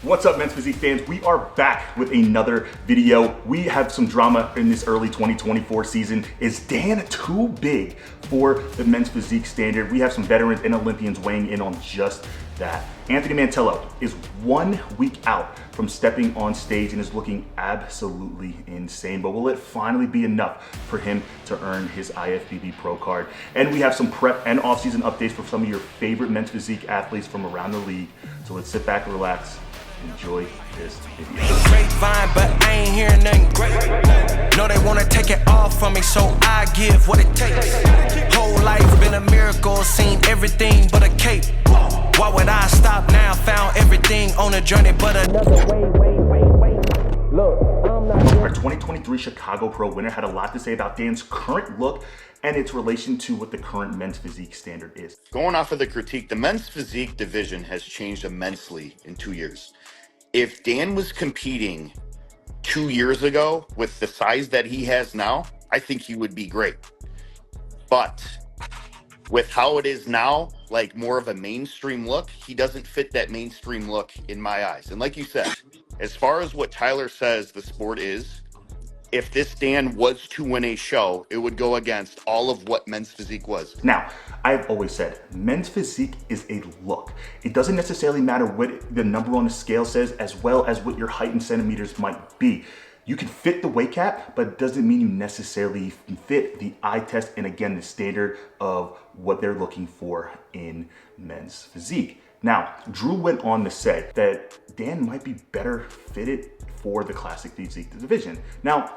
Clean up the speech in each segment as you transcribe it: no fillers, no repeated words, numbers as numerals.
What's up, Men's Physique fans? We are back with another video. We have some drama in this early 2024 season. Is Dan too big for the Men's Physique standard? We have some veterans and Olympians weighing in on just that. Anthony Mantello is 1 week out from stepping on stage and is looking absolutely insane. But will it finally be enough for him to earn his IFBB Pro card? And we have some prep and off-season updates for some of your favorite Men's Physique athletes from around the league. So let's sit back and relax. Enjoy this video. Grapevine, but I ain't hearing nothing great. No, they wanna take it all from me, so I give what it takes. Whole life been a miracle, seen everything but a cape. Why would I stop now? Found everything on a journey, but another way. Look, I'm not. Our 2023 Chicago Pro winner had a lot to say about Dan's current look and its relation to what the current men's physique standard is. Going off of the critique, the men's physique division has changed immensely in 2 years. If Dan was competing 2 years ago with the size that he has now, I think he would be great. But with how it is now, like more of a mainstream look, he doesn't fit that mainstream look in my eyes. And like you said, as far as what Tyler says the sport is, if this Dan was to win a show, it would go against all of what men's physique was. Now, I've always said, men's physique is a look. It doesn't necessarily matter what the number on the scale says, as well as what your height in centimeters might be. You can fit the weight cap, but it doesn't mean you necessarily fit the eye test and again, the standard of what they're looking for in men's physique. Now, Drew went on to say that Dan might be better fitted for the classic physique division. Now,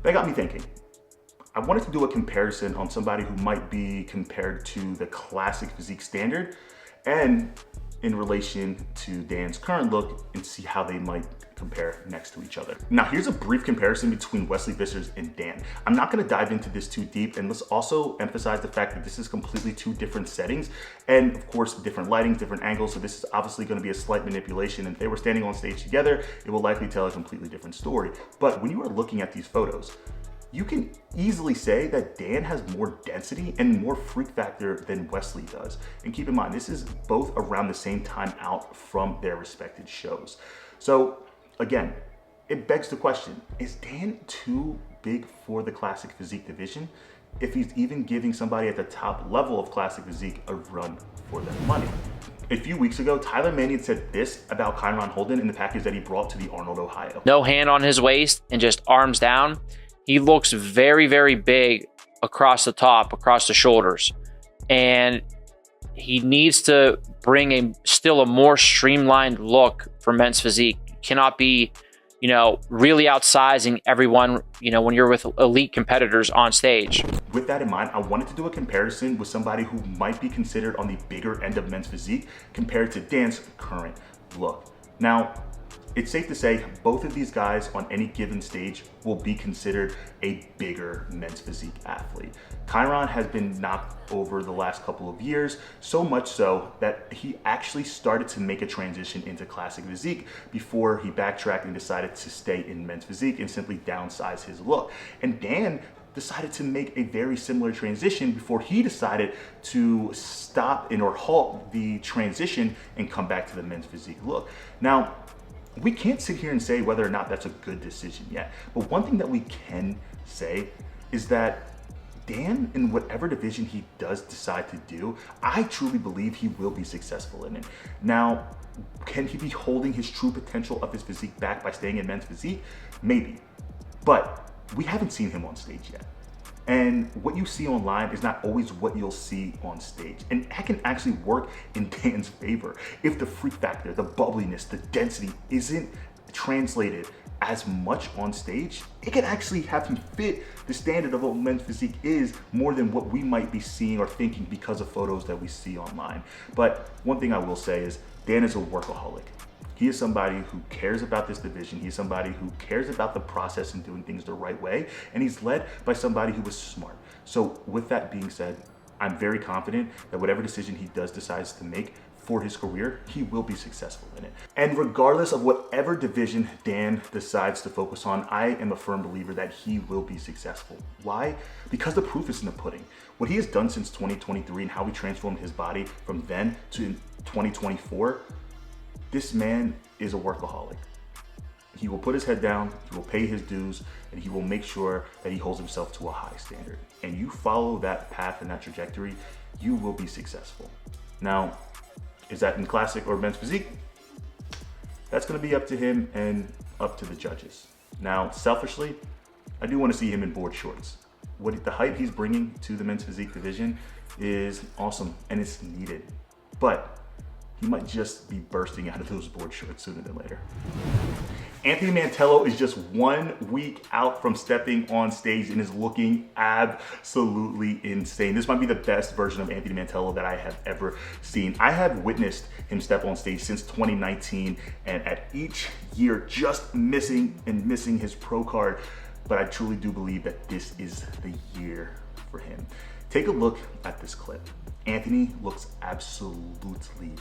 that got me thinking. I wanted to do a comparison on somebody who might be compared to the classic physique standard and in relation to Dan's current look and see how they might compare next to each other. Now, here's a brief comparison between Wesley Vissers and Dan. I'm not gonna dive into this too deep, and let's also emphasize the fact that this is completely two different settings, and of course, different lightings, different angles, so this is obviously gonna be a slight manipulation, and if they were standing on stage together, it will likely tell a completely different story. But when you are looking at these photos, you can easily say that Dan has more density and more freak factor than Wesley does. And keep in mind, this is both around the same time out from their respected shows. So again, it begs the question, is Dan too big for the classic physique division if he's even giving somebody at the top level of classic physique a run for their money? A few weeks ago, Tyler Mannion said this about Kyron Holden in the package that he brought to the Arnold, Ohio. No hand on his waist and just arms down. He looks very, very big across the top, across the shoulders. And he needs to bring still a more streamlined look for men's physique. You cannot be, really outsizing everyone, when you're with elite competitors on stage. With that in mind, I wanted to do a comparison with somebody who might be considered on the bigger end of men's physique compared to Dan's current look. Now, it's safe to say both of these guys on any given stage will be considered a bigger men's physique athlete. Kyron has been knocked over the last couple of years, so much so that he actually started to make a transition into classic physique before he backtracked and decided to stay in men's physique and simply downsize his look. And Dan decided to make a very similar transition before he decided to stop or halt the transition and come back to the men's physique look. Now, we can't sit here and say whether or not that's a good decision yet, but one thing that we can say is that Dan, in whatever division he does decide to do, I truly believe he will be successful in it. Now, can he be holding his true potential of his physique back by staying in men's physique? Maybe, but we haven't seen him on stage yet. And what you see online is not always what you'll see on stage. And that can actually work in Dan's favor. If the freak factor, the bubbliness, the density isn't translated as much on stage, it can actually have him fit the standard of what men's physique is more than what we might be seeing or thinking because of photos that we see online. But one thing I will say is Dan is a workaholic. He is somebody who cares about this division. He's somebody who cares about the process and doing things the right way. And he's led by somebody who is smart. So with that being said, I'm very confident that whatever decision he decides to make for his career, he will be successful in it. And regardless of whatever division Dan decides to focus on, I am a firm believer that he will be successful. Why? Because the proof is in the pudding. What he has done since 2023 and how he transformed his body from then to 2024, this man is a workaholic. He will put his head down, he will pay his dues, and he will make sure that he holds himself to a high standard. And you follow that path and that trajectory, you will be successful. Now, is that in classic or men's physique? That's gonna be up to him and up to the judges. Now, selfishly, I do wanna see him in board shorts. The hype he's bringing to the men's physique division is awesome and it's needed. But he might just be bursting out of those board shorts sooner than later. Anthony Mantello is just 1 week out from stepping on stage and is looking absolutely insane. This might be the best version of Anthony Mantello that I have ever seen. I have witnessed him step on stage since 2019, and at each year just missing his pro card. But I truly do believe that this is the year for him. Take a look at this clip. Anthony looks absolutely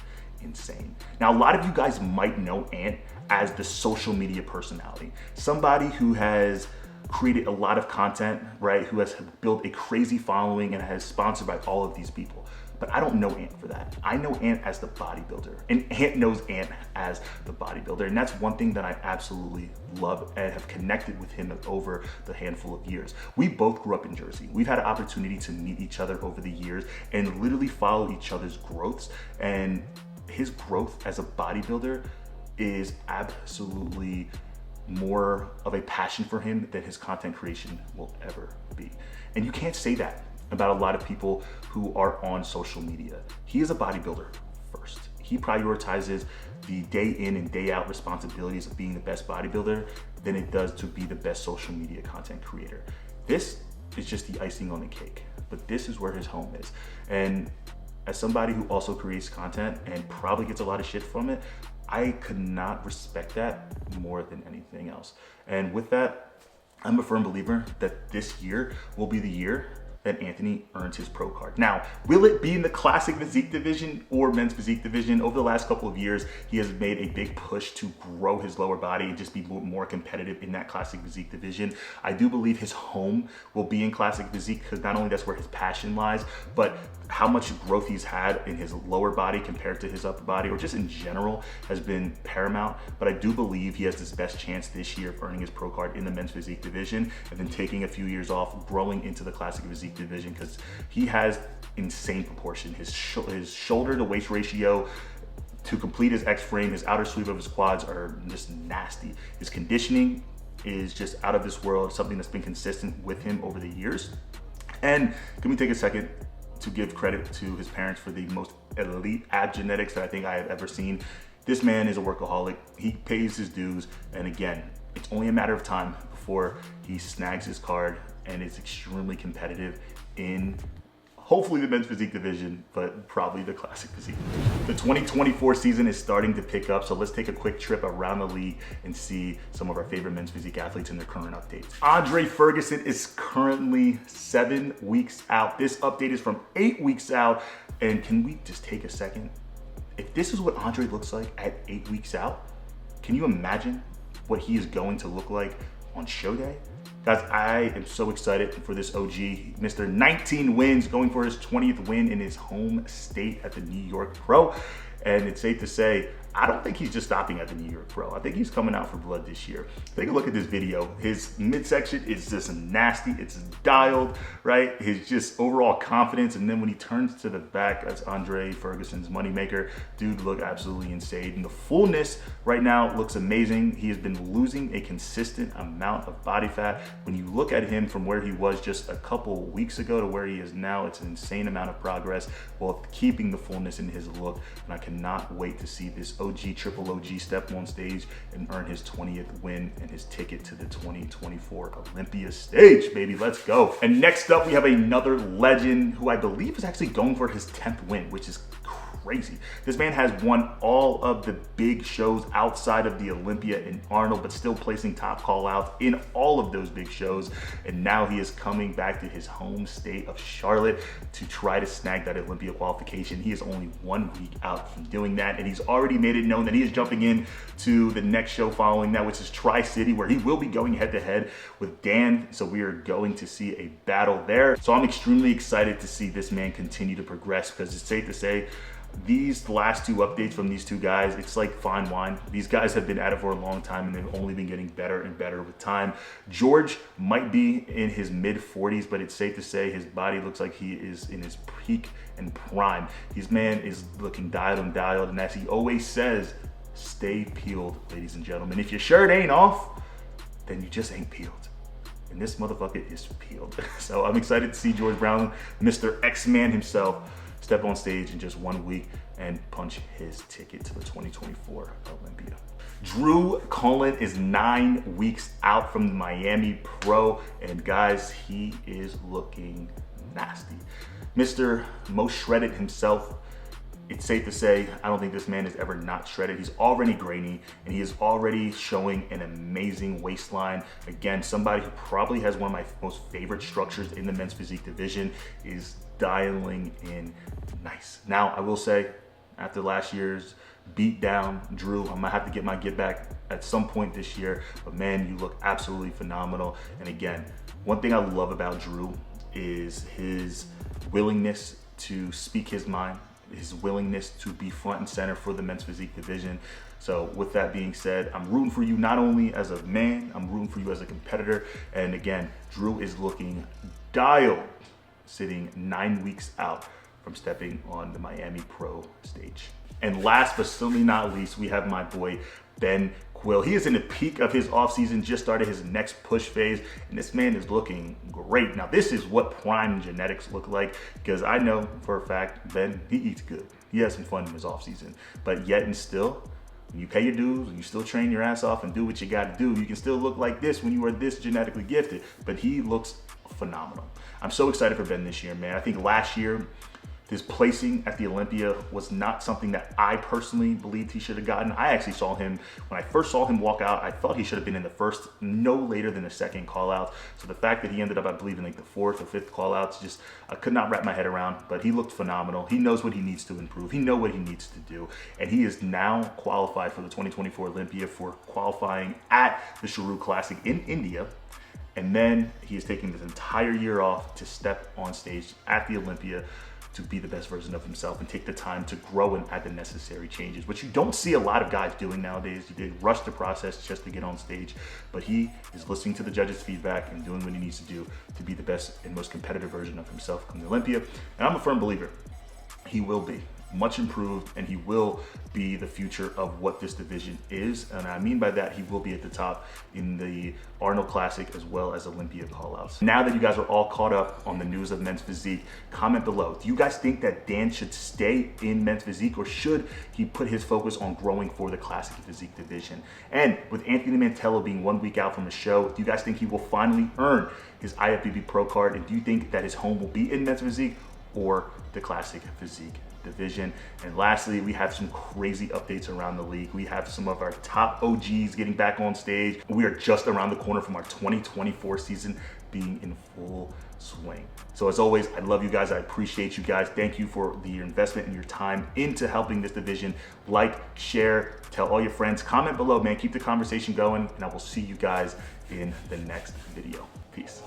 insane. Now, a lot of you guys might know Ant as the social media personality, somebody who has created a lot of content, right? Who has built a crazy following and has sponsored by all of these people. But I don't know Ant for that. I know Ant as the bodybuilder, and Ant knows Ant as the bodybuilder. And that's one thing that I absolutely love and have connected with him over the handful of years. We both grew up in Jersey. We've had an opportunity to meet each other over the years and literally follow each other's growths. And his growth as a bodybuilder is absolutely more of a passion for him than his content creation will ever be. And you can't say that about a lot of people who are on social media. He is a bodybuilder first. He prioritizes the day in and day out responsibilities of being the best bodybuilder than it does to be the best social media content creator. This is just the icing on the cake, but this is where his home is. And as somebody who also creates content and probably gets a lot of shit from it, I could not respect that more than anything else. And with that, I'm a firm believer that this year will be the year that Anthony earns his pro card. Now, will it be in the classic physique division or men's physique division? Over the last couple of years, he has made a big push to grow his lower body and just be more competitive in that classic physique division. I do believe his home will be in classic physique because not only that's where his passion lies, but how much growth he's had in his lower body compared to his upper body, or just in general, has been paramount. But I do believe he has his best chance this year of earning his pro card in the men's physique division and then taking a few years off, growing into the classic physique division, because he has insane proportion. His shoulder to waist ratio to complete his X frame, his outer sweep of his quads are just nasty. His conditioning is just out of this world, something that's been consistent with him over the years. And can we take a second to give credit to his parents for the most elite ab genetics that I think I have ever seen. This man is a workaholic. He pays his dues. And again, it's only a matter of time before he snags his card and is extremely competitive in hopefully the men's physique division, but probably the classic physique division. The 2024 season is starting to pick up, so let's take a quick trip around the league and see some of our favorite men's physique athletes and their current updates. Andre Ferguson is currently 7 weeks out. This update is from 8 weeks out, and can we just take a second? If this is what Andre looks like at 8 weeks out, can you imagine what he is going to look like on show day? Guys, I am so excited for this OG. Mr. 19 wins, going for his 20th win in his home state at the New York Pro. And it's safe to say, I don't think he's just stopping at the New York Pro. I think he's coming out for blood this year. Take a look at this video. His midsection is just nasty. It's dialed, right? His just overall confidence. And then when he turns to the back, that's Andre Ferguson's moneymaker. Dude look absolutely insane. And the fullness right now looks amazing. He has been losing a consistent amount of body fat. When you look at him from where he was just a couple weeks ago to where he is now, it's an insane amount of progress while keeping the fullness in his look. And I cannot wait to see this OG, triple OG step on stage and earn his 20th win and his ticket to the 2024 Olympia stage, baby. Let's go. And next up, we have another legend who I believe is actually going for his 10th win, which is crazy. This man has won all of the big shows outside of the Olympia and Arnold, but still placing top call outs in all of those big shows. And now he is coming back to his home state of Charlotte to try to snag that Olympia qualification. He is only 1 week out from doing that, and he's already made it known that he is jumping in to the next show following that, which is Tri-City, where he will be going head to head with Dan. So we are going to see a battle there. So I'm extremely excited to see this man continue to progress, because it's safe to say, These last two updates from these two guys, it's like fine wine. These guys have been at it for a long time and they've only been getting better and better with time. George might be in his mid 40s, but it's safe to say his body looks like he is in his peak and prime. His man is looking dialed and as he always says, stay peeled, ladies and gentlemen. If your shirt ain't off, then you just ain't peeled. And this motherfucker is peeled. So I'm excited to see George Brown, Mr. X-Man himself, step on stage in just 1 week and punch his ticket to the 2024 Olympia. Drewcin is 9 weeks out from the Miami Pro, and guys, he is looking nasty. Mr. Most Shredded himself, it's safe to say, I don't think this man is ever not shredded. He's already grainy and he is already showing an amazing waistline. Again, somebody who probably has one of my most favorite structures in the men's physique division is dialing in nice. Now, I will say, after last year's beat down, Drew, I'm gonna have to get my get back at some point this year, but man, you look absolutely phenomenal. And again, one thing I love about Drew is his willingness to speak his mind, his willingness to be front and center for the men's physique division. So with that being said, I'm rooting for you not only as a man, I'm rooting for you as a competitor. And again, Drew is looking dialed, sitting 9 weeks out from stepping on the Miami Pro stage. And last but certainly not least, we have my boy, Ben Quill. He is in the peak of his offseason, just started his next push phase, and this man is looking great. Now, this is what prime genetics look like, because I know for a fact, Ben, he eats good. He has some fun in his offseason, but yet and still, when you pay your dues and you still train your ass off and do what you got to do, you can still look like this when you are this genetically gifted, but he looks phenomenal. I'm so excited for Ben this year, man. I think last year, his placing at the Olympia was not something that I personally believed he should have gotten. I actually saw him, when I first saw him walk out, I thought he should have been in the first, no later than the second call out. So the fact that he ended up, I believe, in like the fourth or fifth call outs, just, I could not wrap my head around, but he looked phenomenal. He knows what he needs to improve. He knows what he needs to do. And he is now qualified for the 2024 Olympia for qualifying at the Shrew Classic in India. And then he is taking this entire year off to step on stage at the Olympia to be the best version of himself and take the time to grow and add the necessary changes, which you don't see a lot of guys doing nowadays. They rush the process just to get on stage, but he is listening to the judges' feedback and doing what he needs to do to be the best and most competitive version of himself come the Olympia. And I'm a firm believer he will be much improved, and he will be the future of what this division is. And I mean by that, he will be at the top in the Arnold Classic as well as Olympia callouts. Now that you guys are all caught up on the news of men's physique, comment below. Do you guys think that Dan should stay in men's physique, or should he put his focus on growing for the classic physique division? And with Anthony Mantello being 1 week out from the show, do you guys think he will finally earn his IFBB Pro card? And do you think that his home will be in men's physique or the classic physique division? And lastly, we have some crazy updates around the league. We have some of our top OGs getting back on stage. We are just around the corner from our 2024 season being in full swing. So as always, I love you guys. I appreciate you guys. Thank you for your investment and your time into helping this division. Like, share, tell all your friends, comment below, man. Keep the conversation going, and I will see you guys in the next video. Peace.